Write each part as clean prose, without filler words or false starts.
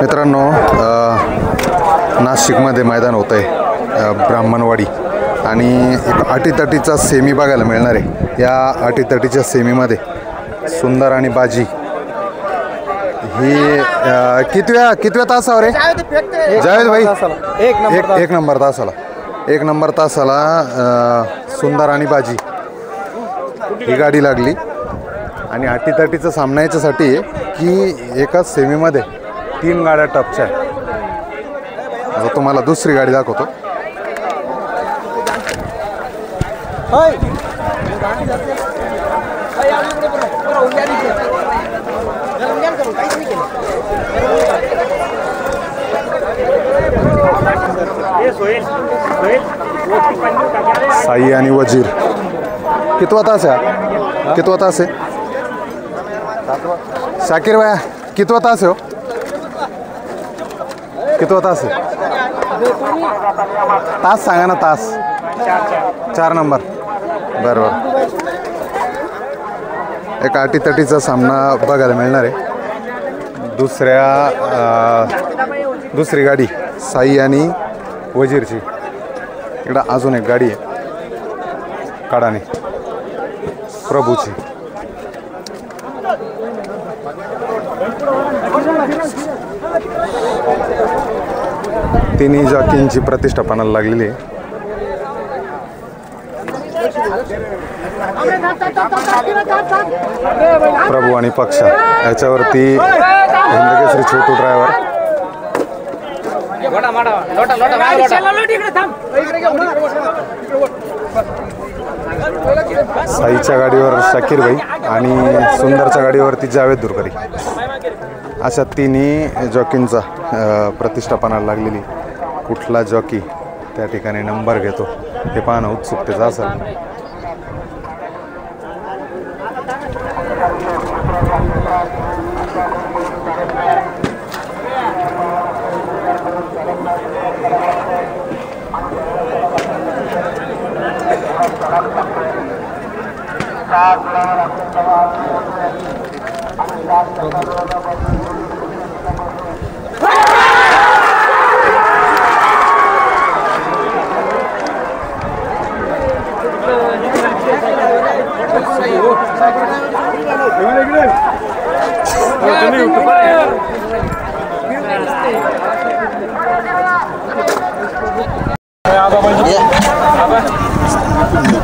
मित्रांनो नाशिकमध्ये मैदान होतं आहे ब्राह्मणवाडी आणि एक अटीतटीचा सेमी बघायला मिळणार आहे। या अटीतटीच्या सेमीमध्ये सुंदर आणि बाजी ही कितव्या तासावर आहे जावेद भाई? एक नंबर तासाला सुंदर आणि बाजी ही गाडी लागली आणि अटीतटीचा सामना याच्यासाठी आहे की एकाच सेमीमध्ये 3 गाड्या टपच्या आहेत। आता तुम्हाला दुसरी गाडी दाखवतो। साई आणि वजीर कितवा तास आहे? कितवा तास आहे शाकीर भाया? कितवा तास आहे हो? कितवा तास आहे? तास सांगा ना। तास 4 नंबर बरोबर। एक अटीतटीचा सामना बघायला मिळणार आहे। दुसरी गाडी साई आणि वजीरची। इकडं अजून एक गाडी आहे काढाने प्रभूची। तिन्ही जॉकींची प्रतिष्ठापनाला लागलेली आहे। प्रभू आणि पक्षा याच्यावरती हिंदकेसरी छोटू ड्रायव्हर। साईच्या गाडीवर शाकीर भाई आणि सुंदरच्या गाडीवरती जावेद दुरकरी। अशा तिन्ही जॉकींचा प्रतिष्ठापनाला लागलेली। कुठला जॉकी त्या ठिकाणी नंबर घेतो हे पाहणं उत्सुकतेचं असेल।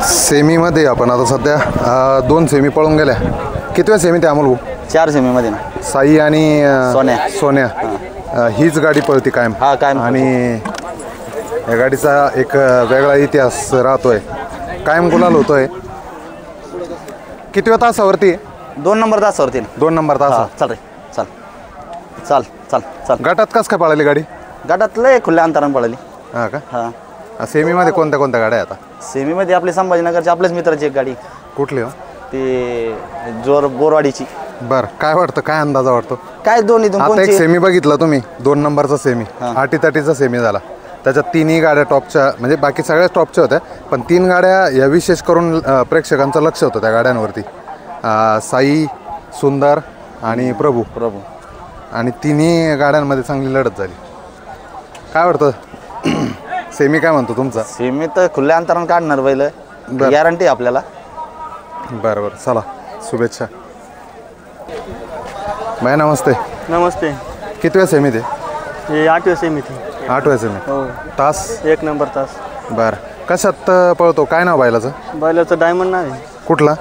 सेमीमध्ये आपण आता सध्या 2 सेमी पळून गेल्या। कितव्या सेमी ते अमोल भाऊ? 4 सेमीमध्ये ना। साई आणि सोन्या हीच गाडी पळती कायम? हा कायम। आणि या गाडीचा एक वेगळा इतिहास राहतोय, कायम गुलाल होतोय। कितव्या तासावरती? 2 नंबर तासावरती। 2 नंबर तास। चल रे चल चल चल चल। गटात कस काय पळाली गाडी? गटात लय खुल्या अंतराने पळाली। हा का? हा। सेमीमध्ये कोणत्या गाड्या आता? सेमीमध्ये आपले संभाजीनगरचे आपल्याच मित्राची एक गाडी। कुठली हो? ते बोरवाडीची। बरं, काय वाटतं, काय अंदाजा वाटतो? काय दोन्ही आता एक सेमी बघितला तुम्ही, 2 नंबरचा सेमी, अटीतटीचा सेमी झाला। त्याच्यात 3ही गाड्या टॉपच्या, म्हणजे बाकी सगळ्याच टॉपच्या होत्या, पण 3 गाड्या या विशेष करून प्रेक्षकांचं लक्ष होतं त्या गाड्यांवरती। साई, सुंदर आणि प्रभू आणि 3ही गाड्यांमध्ये चांगली लढत झाली। काय वाटतं सेमी काय म्हणतो तुमचा? सेमी तर खुल्या अंतराने काढणार पहिलं, गॅरंटी आपल्याला। बरं चला, शुभेच्छा भाई। नमस्ते। नमस्ते। कितव्या सेमी ते? हे 8व्या सेमी थे। 8व्या सेमी। हो। तास? 1 नंबर तास। बरं, कशात पळतो? काय नाव बैलाचं? बैलाचं डायमंड नाव आहे। कुठला?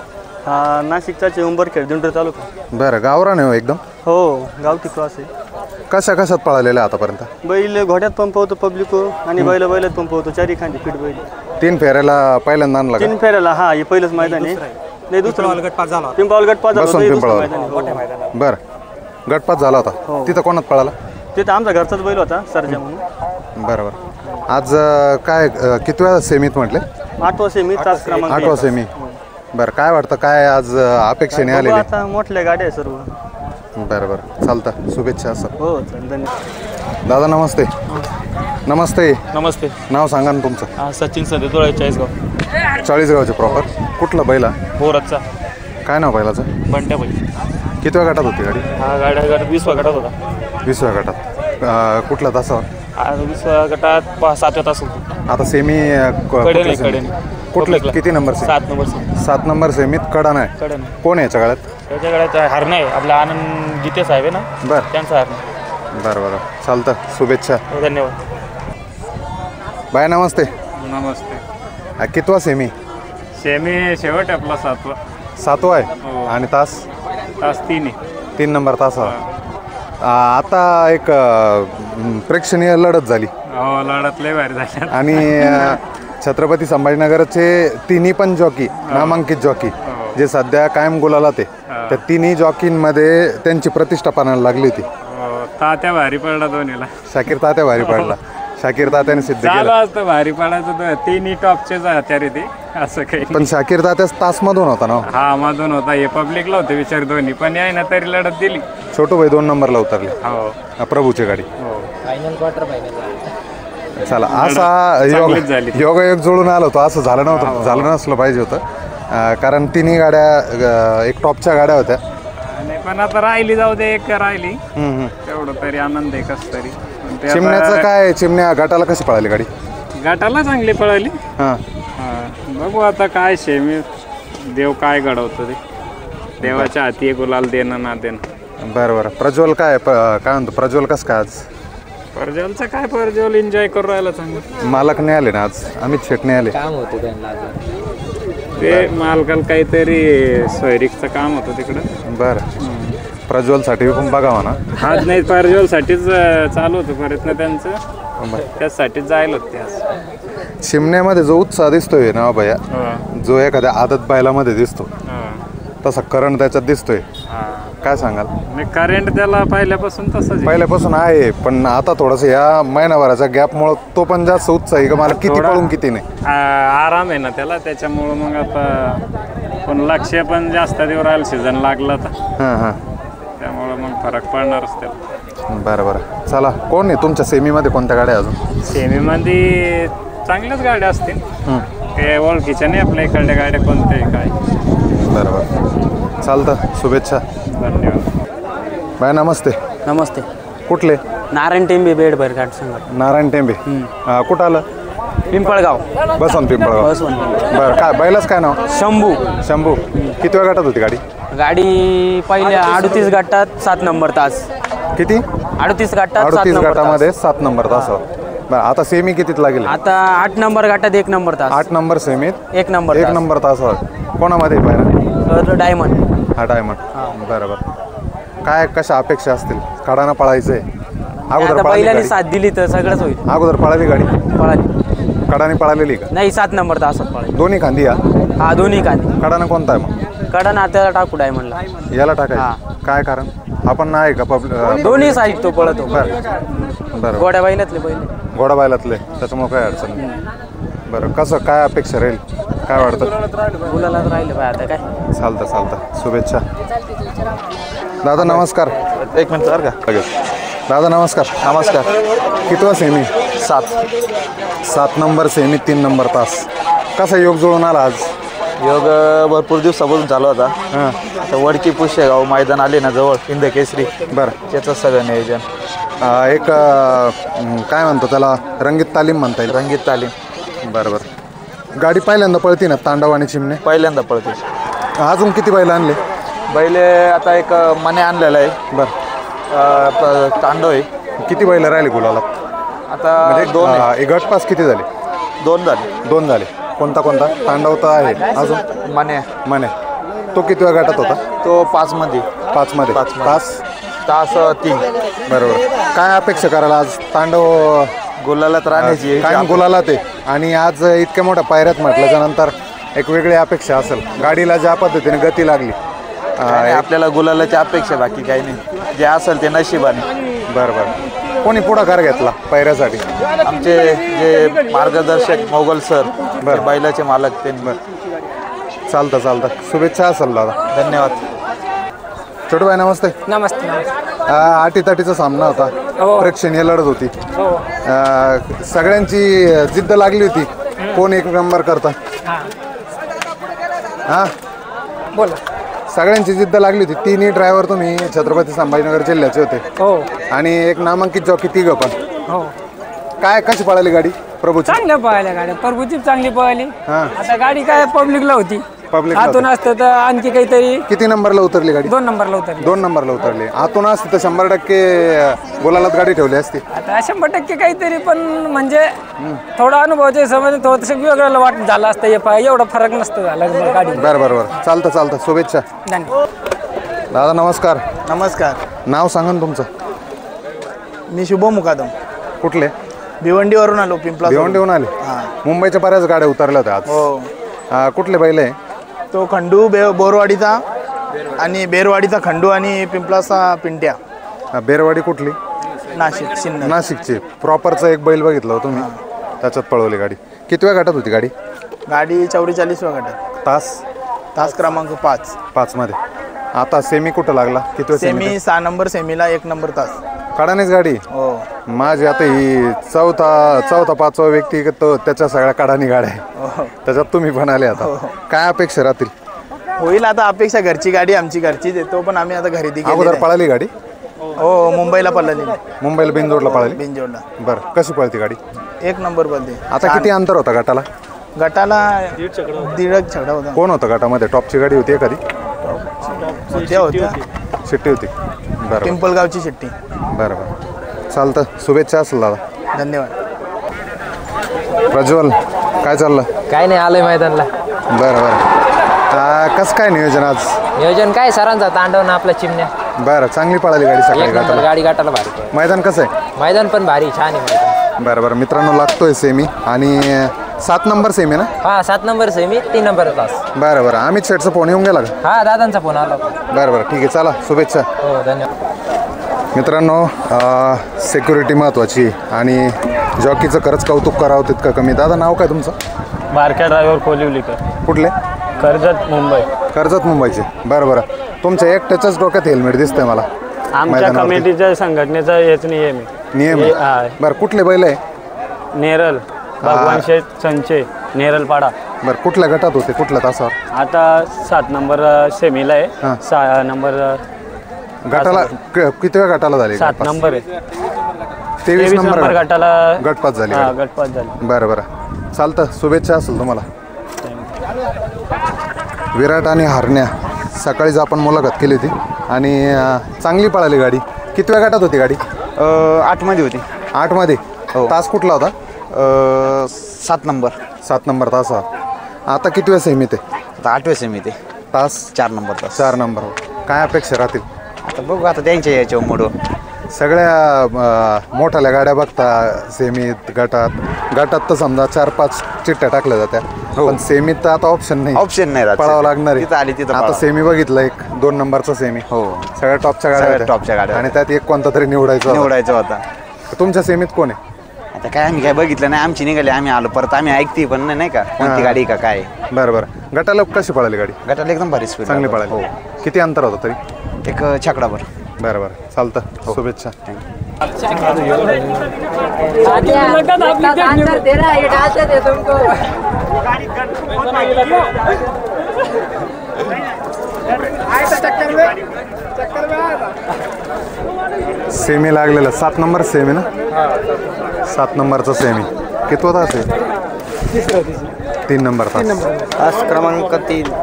हा नाशिकचा उंबरखेड दिंडोरी तालुका। बरं, गावरान आहे एकदम? हो, गावठी क्रॉस आहे। कशात पळालेला आतापर्यंत? बैल घोड्यात पंप होतो पब्लिक आणि बैलात पंप होतो, 4 खांदी फिट बैल। 3 फेऱ्याला पहिल्यांदा आणला? 3 फेऱ्याला। हा, हे पहिलंच मैदान आहे। नाही, दुसरं गटपास झाला। पिंपळगाव गटपास झाला। बरं, गटपास झाला होता तिथं? कोणात पळाला? तिथं आमचा घरचाच बैल होता, सरजा म्हणून। बरोबर। आज काय कितव्या सेमीत म्हटले? 8वा सेमी, तास क्रमांक 8वा सेमी। बरं, काय वाटतं, काय आज अपेक्षेने आलेली? आता मोठल्या गाड्या आहे सर्व। बरं चालतं, शुभेच्छा असं। हो, धन्यवाद दादा। नमस्ते। नमस्ते। नमस्ते। नाव सांगा ना तुमचं? सचिन सदे, चाळीसगाव। चाळीसगावचे प्रॉपर? कुठला बैला? बोरचा। काय नाव बैलाचं? बंट्या बैल। कितव्या गटात होती गाडी? हा गाड्या 20व्या गटात होता। 20व्या गटात। कुठला तासावर? दुसऱ्या गटात 7व्या तास होतो. आता सेमी कडेने कडेने कुठलं किती नंबर सेमी? 7 नंबर सेमी. 7 नंबर सेमीत कडा आहे. कडेने कोण आहे याच्या गळ्यात? त्याच्याकडे हरणे आहे आपला आनंद गीते साहेब आहे ना, बरं त्यांचा हरणे. बरं चालतं. शुभेच्छा. धन्यवाद. बाय नमस्ते. नमस्ते. कितवा सेमी? सेमी शेवट आपला 7वा. 7वा आहे. आणि तास? तास 3 आहे. 3 नंबर तासावर. आता एक प्रेक्षणीय लढत झाली. हो, लढत लय भारी झाल्या. आणि छत्रपती संभाजीनगरचे तिन्ही पण जॉकी, नामांकित जॉकी जे सध्या कायम गुलाला ते त्या तिन्ही जॉकींमध्ये त्यांची प्रतिष्ठा पाहायला लागली होती. तात्या भारी पडला दोन्हीला. शाकीर तात्या भारी पडला. शाकीर तात्याने सिद्ध झालं केलं. असतं भारी पडायचं. तिन्ही टॉपचेच आचार्य ते, असं काही. पण शाकीर तात्याच तासमधून होता ना. हा, मधून होता. हे पब्लिकला होते विचार दोन्ही, पण याय ना तरी लढत दिली. छोटू भाई 2 नंबरला उतरले. हो प्रभूची गाडी. हो. चला असा चांगलीच झाली. योगायोग जुळून आलो होतो. असं झालं नव्हतं, झालं नसलं पाहिजे होतं. कारण तिन्ही गाड्या एक टॉपच्या गाड्या होत्या. आणि पण आता राहिली, जाऊ दे, एक राहिली. तेवढं तरी आनंद आहे कस तरी. पण ते आता चिमण्याचं काय? चिमण्या गटाला कशी पळाली गाडी? गटाला चांगली पळाली. हां बघू आता काय शेमी देव काय घडवतो ते. देवाच्या हाती गुलाल देणं ना देणं. बरं. प्रज्वल काय म्हणतो? प्रज्वल कसं काय आज? परजवलचं काय, परजवल एन्जॉय करू राहिला चांगलं. मालक नाही आले ना आज? अमित शेट नाही आले. ते मालकाला काहीतरी सोयरीकचं काम होतं तिकडं. बरं. प्रज्वलसाठी पण बघावा ना. आज नाही, परजवलसाठीच चालू होतं प्रयत्न त्यांचं. त्याचसाठीच जायला होते आज. चिमण्यामध्ये जो उत्साह दिसतोय ना भैया, जो एखाद्या आदत बैलामध्ये दिसतो तसा करंट त्याच्यात दिसतोय. काय सांगाल? करंट त्याला पहिल्यापासून तसंच पहिल्यापासून आहे, पण आता थोडंसं या महिनाभराच्या गॅपमुळं तो पण जास्त उत्साही का मला किती पळून किती नाही. आराम आहे ना त्याला, त्याच्यामुळं मग आता पण लक्ष पण जास्त दिवस राहिलं, सीझन लागला आता. हां त्यामुळं मग फरक पडणारच त्याला. बरं. चला, कोण आहे तुमच्या सेमीमध्ये? कोणत्या गाड्या अजून? सेमीमध्ये चांगल्याच गाड्या असतील. ते ओळखीच्या नाही आपल्या इकडल्या गाड्या कोणत्याही काय. बरं चालतं. शुभेच्छा. धन्यवाद. बाय नमस्ते. नमस्ते. कुठले? नारायण टेंबे बेड भरघाट संघ. नारायण टेंबे. कुठं आलं? पिंपळगाव. बसवंत पिंपळगाव. बरं. काय बैलाच काय नाव? शंभू. किती वेळ गटात होती गाडी? गाडी पहिल्या 38 गटात 7 नंबर तास. किती? 38 गटात 38 गटामध्ये 7 नंबर तासावर. बरं. आता सेमी कितीत लागेल? आता 8 नंबर गटात 1 नंबर तास. 8 नंबर सेमीत 1 नंबर 1 नंबर तासावर. कोणामध्ये पाहिजे? डायमंड. हा डायमंड. बरं. काय कशा अपेक्षा असतील? काढाना पळायचंय. अगोदर पळाली पहिल्याने गाडी? साथ दिली तर सगळंच होईल. अगोदर पळाली गाडी? पळाली कडाने पळालेली का? नाही, 7 नंबर तासात पळाली. दोन्ही खांदी या? हा, दोन्ही कांदी. कडाना कोणता आहे मग? कडा नात्याला टाकू डायमंडला. याला टाकायचं? काय कारण? आपण नाही का दोन्ही साईड तो पळतो. बरं. गोड्या बैलातले पहिले. घोडा बैलातले, त्याच्यामुळे काय अडचण नाही. बरं. कसं काय अपेक्षा राहील? काय वाटतं? मुलाला राहिलं पाय आता काय. चालतं. शुभेच्छा. दादा नमस्कार. एक मिनिट बरं का. दादा नमस्कार. कितवा सेमी? 7 नंबर सेमी 3 नंबर तास. कसा योग जुळून आला आज? योग भरपूर दिवसापासून चालू होता. आता वडकी पुष्यगाव मैदान आले ना जवळ, हिंद केसरी. बरं. त्याचं सगळं नियोजन. एक काय म्हणतो त्याला, रंगीत तालीम म्हणता येईल. रंगीत तालीम. बरं. गाडी पहिल्यांदा पळती ना तांडव आणि चिमणे? पहिल्यांदा पळते. अजून किती बैल आणले? बैल आता एक मने आणलेला आहे. बरं. तांडव आहे. किती बैल राहिले गुलाला? आता म्हणजे 2 आहे. एक गटपास किती झाले? 2 झाले. 2 झाले. कोणता? तांडव तर आहे. अजून मने तो किती वेळ गटात होता? तो 5 मध्ये. 5 मध्ये. तास 3. बरोबर. काय अपेक्षा करायला आज? तांडव गुलालात राहण्याची कायम गुलाला ते, आणि आज इतक्या मोठ्या पायऱ्यात म्हटल्याच्या नंतर एक वेगळी अपेक्षा असेल. गाडीला ज्या पद्धतीने गती लागली, आपल्याला गुलालाची अपेक्षा, बाकी काही नाही. जे असेल ते नशिबाने. बरं. कोणी पुढाकार घेतला पायऱ्यासाठी? आमचे जे मार्गदर्शक मोगल सर, बैलाचे मालक त्यांनी. चालतं. शुभेच्छा असेल दादा. धन्यवाद. छोटू भाई नमस्ते. नमस्ते. आटीतटीचा सामना होता. प्रेक्षणीय लढत होती. सगळ्यांची जिद्द लागली होती, कोण 1 नंबर करता. हां, बोला. सगळ्यांची जिद्द लागली होती. तिन्ही ड्रायव्हर तुम्ही छत्रपती संभाजीनगर जिल्ह्याचे होते हो आणि एक नामांकित जॉकी तिघं पण. हो काय कशी पळाली गाडी प्रभूची? चांगल्या पळाल्या गाड्या, परभूची चांगली पळाली. हा. आता गाडी काय पब्लिकला होती, पब्लिक आतून असतं तर आणखी काहीतरी किती नंबरला उतरली गाडी? 2 नंबरला उतरली. 2 नंबरला उतरली. आतून असती तर 100% बोलायला गाडी ठेवली असती. आता 100% काहीतरी, पण म्हणजे थोडा अनुभवाच्या हिशोबाने थोडंसं वेगळं वाट झालं असतं. एवढा फरक नसतं झाला गाडी. बरं बरं बरं, चालतं. शुभेच्छा धन्यवाद. दादा. नमस्कार. नमस्कार. नाव सांगा ना तुमचं. मी शुभम मुकादम, कुठले? भिवंडीवरून आलो. पिंपला भिवंडीहून आले. मुंबईच्या बऱ्याच गाड्या उतरल्या होत्या आज. हो. कुठले बैल आहे? तो खंडू बोरवाडीचा आणि बेरवाडीचा खंडू आणि पिंपलाचा पिंट्या. बेरवाडी कुठली? नाशिक सिन्नर. नाशिकची. प्रॉपरचा एक बैल बघितला होता तुम्ही, त्याच्यात पळवली गाडी. किती वेळ गटात होती गाडी? गाडी 44व्या गटात. तास क्रमांक 5 मध्ये. आता सेमी कुठं लागला? किती वेळ सेमी 6 नंबर सेमीला 1 नंबर तास. काढानेच गाडी. हो. माझी आता ही चौथा 5वा व्यक्ती तो त्याच्या सगळ्या काढानी गाड्या आहे. त्याच्यात तुम्ही पण आले. आता काय अपेक्षा राहतील? होईल आता अपेक्षा. घरची गाडी आमची घरचीच देतो, पण आम्ही आता खरेदी केली. अगोदर पळाली गाडी? हो, मुंबईला पळाली. मुंबईला बिनजोडला पळाली. बिनजोडला. बरं, कशी पळती गाडी? 1 नंबर पळते. आता किती अंतर होता गटाला? गटाला 1.5 छकडा होता. कोण होतं गटामध्ये? टॉपची गाडी होती एखादी? होत्या शिट्टी होती. बरं पिंपलगावची शिट्टी. बरं. चालतं. शुभेच्छा असेल दादा. धन्यवाद. प्रज्वल, काय चाललं? काय नाही, आलोय मैदानला. बरं. कसं काय नियोजन आज? नियोजन काय सरांचा तांडव ना आपल्या चिमण्या. बरं, चांगली पळाली गाडी सकाळी एक नंबर गटाला. गाडी गाठाला भारी. मैदान कसं आहे? मैदान पण भारी, छान आहे मैदान. बरं. मित्रांनो, लागतोय सेमी आणि 7 नंबर सेमी ना? हा, 7 नंबर सेमी 3 नंबर तास. बरं. अमित शेठचा फोन येऊन गेला का? हा, दादांचा फोन आला. बरं. ठीक आहे, चला. शुभेच्छा. हो, धन्यवाद. मित्रांनो, सिक्युरिटी महत्त्वाची आणि जॉकीचं खरंच कौतुक करावं तितकं कमी. दादा, नाव काय तुमचं? बारक्या ड्रायव्हर कोलिवलीकर, कुठले? कर्जत मुंबई. कर्जत मुंबईचे. बरं. तुमच्या एकट्याच्याच डोक्यात हेल्मेट दिसतंय मला. आमच्या मैदानावरती. कमिटीच्या संघटनेचा हेच नियम नियम आहे. आहे. बरं, कुठले बैल आहे? नेरल भगवान शेठ संचे, नेरलपाडा. बरं, कुठल्या गटात होते? कुठल्या तासावर? आता 7 नंबर सेमीला आहे. 6 नंबर गटाला किती वेळ गटाला झाली? 7 नंबर आहे. 23 नंबर गटाला गटपात झाली. गटपात झाली. बरं. चालतं. शुभेच्छा असेल तुम्हाला. विराट आणि हरण्या सकाळीच आपण मुलाखत केली होती आणि चांगली पळाली गाडी. किती वेळ गटात होती गाडी? 8 मध्ये होती. 8 मध्ये. तास कुठला होता? 7 नंबर. 7 नंबर तासा. आता किती वेळ सेमीत आहे? आता 8व्या सेमी ते तास 4 नंबर तास. 4 नंबर. काय अपेक्षा राहतील? आता बघू आता त्यांच्या याच्यावर मोडू. सगळ्या मोठ्याल्या गाड्या बघता सेमीत गटात तर समजा 4-5 चिठ्ठ्या टाकल्या जात्या. पण सेमीत तर आता ऑप्शन नाही. ऑप्शन नाही राहत. पळावं लागणार तिथं आली तिथं आता पळावं. सेमी बघितलं, एक 2 नंबरचा सेमी. हो, सगळ्या टॉपच्या गाड्या सगळ्या होत्या. टॉपच्या गाड्या आणि त्यात एक कोणता तरी निवडायचा होता. तुमच्या सेमीत कोण आहे? आता काय आम्ही काय बघितलं नाही. आमची निघाली, आम्ही आलो परत. आम्ही ऐकते पण नाही का कोणती गाडी का काय. बरं. गटाला कशी पळाली गाडी? गटाला एकदम भारी स्पीड. चांगली पळाली. हो. किती अंतर होतं तरी? एक छकडाभर. बरं. चालतं. शुभेच्छा. सेमी लागलेला 7 नंबर सेमी ना? 7 नंबरचा सेमी. किती होता असेल? 3 नंबर तास. क्रमांक 3.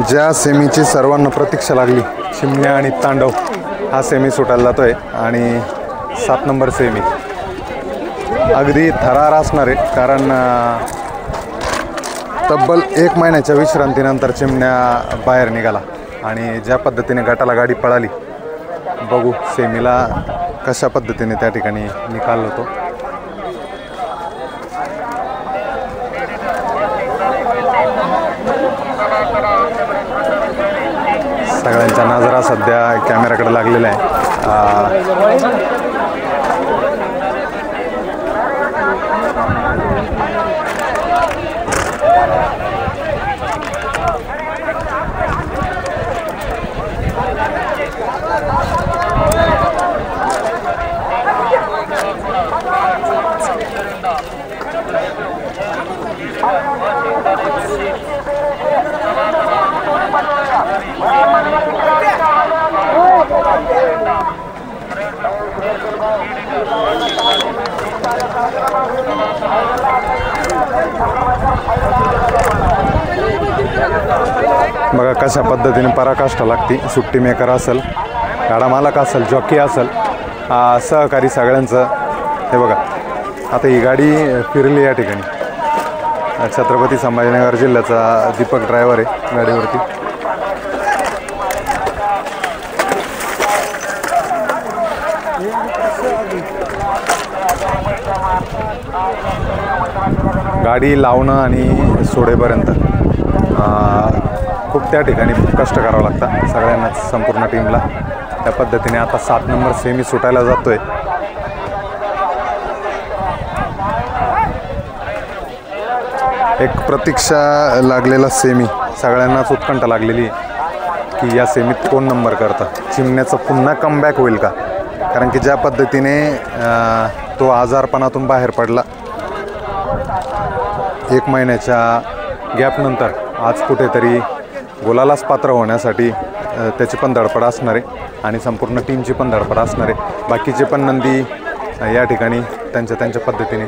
ज्या सेमीची सर्वांना प्रतीक्षा लागली, चिमण्या आणि तांडव, हा सेमी सुटायला जातोय आणि 7 नंबर सेमी अगदी थरार असणार आहे. कारण तब्बल 1 महिन्याच्या विश्रांतीनंतर चिमण्या बाहेर निघाला आणि ज्या पद्धतीने गटाला गाडी पळाली, बघू सेमीला कशा पद्धतीने त्या ठिकाणी निकाल होतो. सगळ्यांच्या नजरा सध्या कॅमेऱ्याकडे लागलेल्या आहे. बघा कशा पद्धतीने पराकाष्ठा लागती. सुट्टी मेकर असेल, गाडा मालक असेल, जॉकी असेल, सहकारी सगळ्यांचं. हे बघा आता ही गाडी फिरली या ठिकाणी. छत्रपती संभाजीनगर जिल्ह्याचा दीपक ड्रायव्हर आहे गाडीवरती. गाडी लावणं आणि सोडेपर्यंत खूप त्या ठिकाणी कष्ट करावं लागतं सगळ्यांनाच, संपूर्ण टीमला. त्या पद्धतीने आता 7 नंबर सेमी सुटायला जातोय. एक प्रतीक्षा लागलेला सेमी, सगळ्यांनाच उत्कंठा लागलेली की या सेमीत कोण नंबर करतं. चिमण्याचं पुन्हा कमबॅक होईल का? कारण की ज्या पद्धतीने तो आजारपणातून बाहेर पडला 1 महिन्याच्या गॅपनंतर, आज कुठेतरी गोलालाच पात्र होण्यासाठी त्याची पण धडपड असणार आहे आणि संपूर्ण टीमची पण धडपड असणार आहे. बाकीचे पण नंदी या ठिकाणी त्यांच्या पद्धतीने.